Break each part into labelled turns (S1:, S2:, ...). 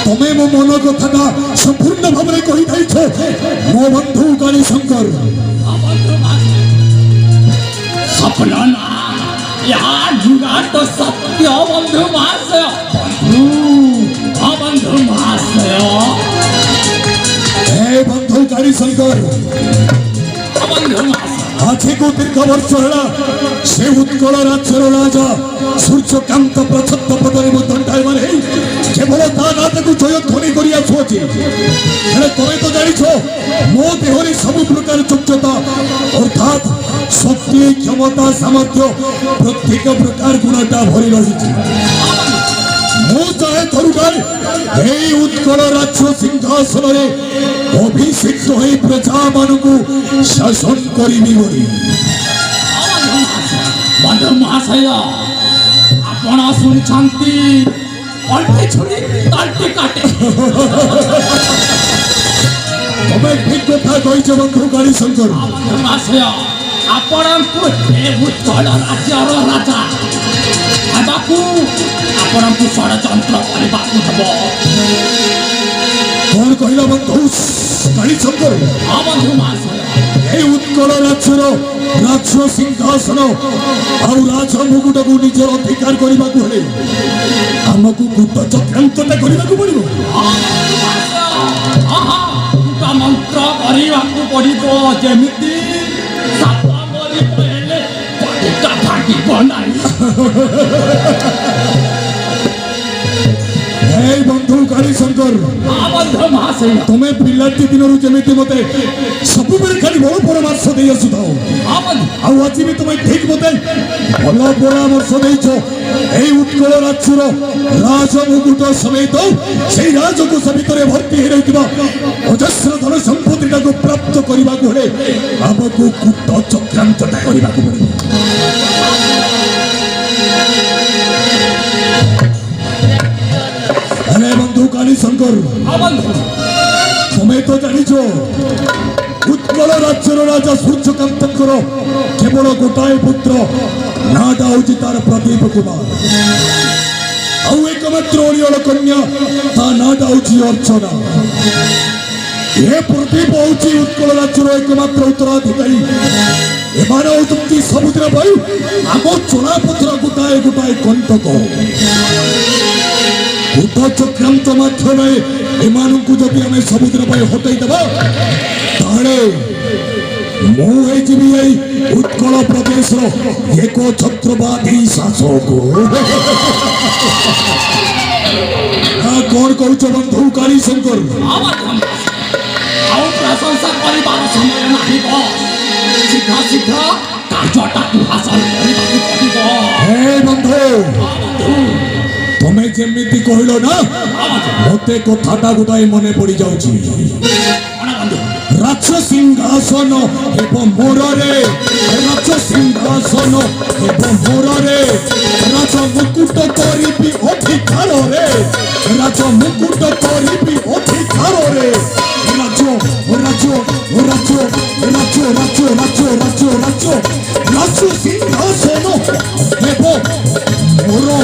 S1: तुम्हें मो मन कथा संपूर्ण भाव में कही दाइछ मो बंधु काली शंकर
S2: सपना ना यार जुगाड़ तो सत्य बंधु महाशय बंधु महाशय
S1: हे बंधु काली शंकर
S2: बंधु महाशय
S1: आज को दीर्घ वर्ष है से उत्कल राज्यर राजा सूर्यकांत प्रछन्न पदरे दंडाय माने केवल ता नाथ को जय ध्वनि करिया सोची हेले तमे तो जानिछ मो देहरे सब प्रकार योग्यता अर्थात शक्ति क्षमता सामर्थ्य प्रत्येक प्रकार गुणटा भरी रही मो चाहे थरुगार हे उत्कल राज्य सिंहासन रे अभिषिक्त होई प्रजा मानकु शासन करिबी बोली
S2: बंधु महाशय आपण सुनिछंती पलटी छुरी तलटी काटे
S1: तमे ठीक कथा कहिछ बंधु काली शंकर
S2: बंधु महाशय आपणकु हे उत्कल राज्यर राजा हेबाकु आपणकु षडयंत्र करबाकु हबो
S1: कौन कहला बंधु काली शंकर
S2: बंधु महाशय
S1: हे उत्कल राज्यर राज्य सिंहासन और राज मुकुट को निजर अधिकार करने को हेले आमको गुप्त चक्रांतटा करने को पड़ो
S2: मंत्र करने पड़ो जमीती
S1: हे बंधु काली शंकर
S2: बंधु महाशय
S1: तुम्हें पिलाटी दिन जमीती मत सब खाली भल परामर्श दे आसुथाओ आज भी तुम्हें ठीक मत भल परामर्श देछ उत्कल राज्यर राज मुकुट समेत से राजकोष भितर भर्ती हो अजस्र धन संपत्ति को प्राप्त करने को हेले आमको गुप्त चक्रांतटा करने को पड़ो अरे बंधु काली शंकर तुम्हें तो जानिछ उत्कल राज्यर राजा सूर्यकांत केवल गोटाए पुत्र नाटा हूँ तार प्रदीप कुमार एकमात्र अड़ियल कन्या ता नाटा हूँ अर्चना ये प्रदीप हूँ उत्कल राज्यर एकमात्र उत्तराधिकारी एमाने होती सबुदिन आम चलापथर गोटाए गोटाए कंटक बुद्ध चक्रांत माध्यम एमानकु जदि आमे सबुदिन हटईदेबा ताले मुझे उत्कल प्रदेश एक छत्रवादी शासक कौन कहूँ बंधु काली शंकर
S2: प्रशंसा कर समय नहीं शीघ्र शीघ्र कार्यटा हासिल
S1: हे बंधु तुम्हें जमीती कहल ना मते कथाटा गोटाए मन पड़ जाऊँ राज सिंहासन एवं मोरे राज सिंहासन एवं मोरे राज मुकुट करी अधिकार रे राज मुकुट करी अधिकार रे राज राज राज राज राज राज राज राज राज सिंहासन एवं मोरे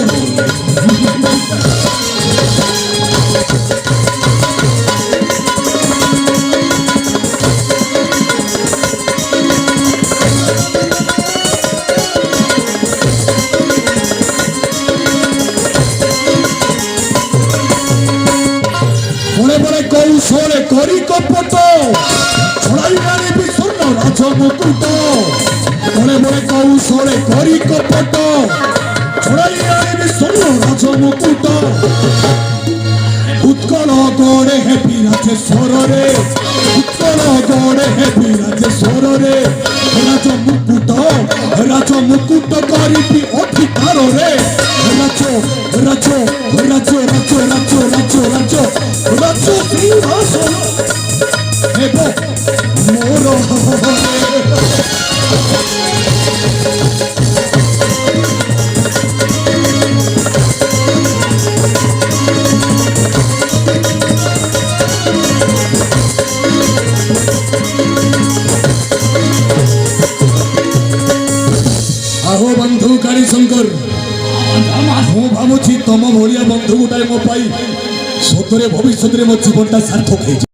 S1: कौशले करी कपट छड़ाई भी स्वर्ण राज मुकुट बड़े बड़े कौशले करी कपट छड़ाई भी स्वर्ण राज मुकुट उत्कल गड़े हे विराजेश्वर रे उत्कल गड़े हे विराजेश्वर रे राज मुकुट करी अधिकार रे राज राज राज राज राज राज राज राज सिंहासन एवं मोर आहो बंधु काली शंकर ଭାବୁଛି ତମ ଭଳିଆ ବନ୍ଧୁ ଗୋଟାଏ ମୋ ପାଇଁ ସତରେ ଭବିଷ୍ୟତରେ ମୋ ଜୀବନଟା ସାର୍ଥକ ହେଇଯିବ।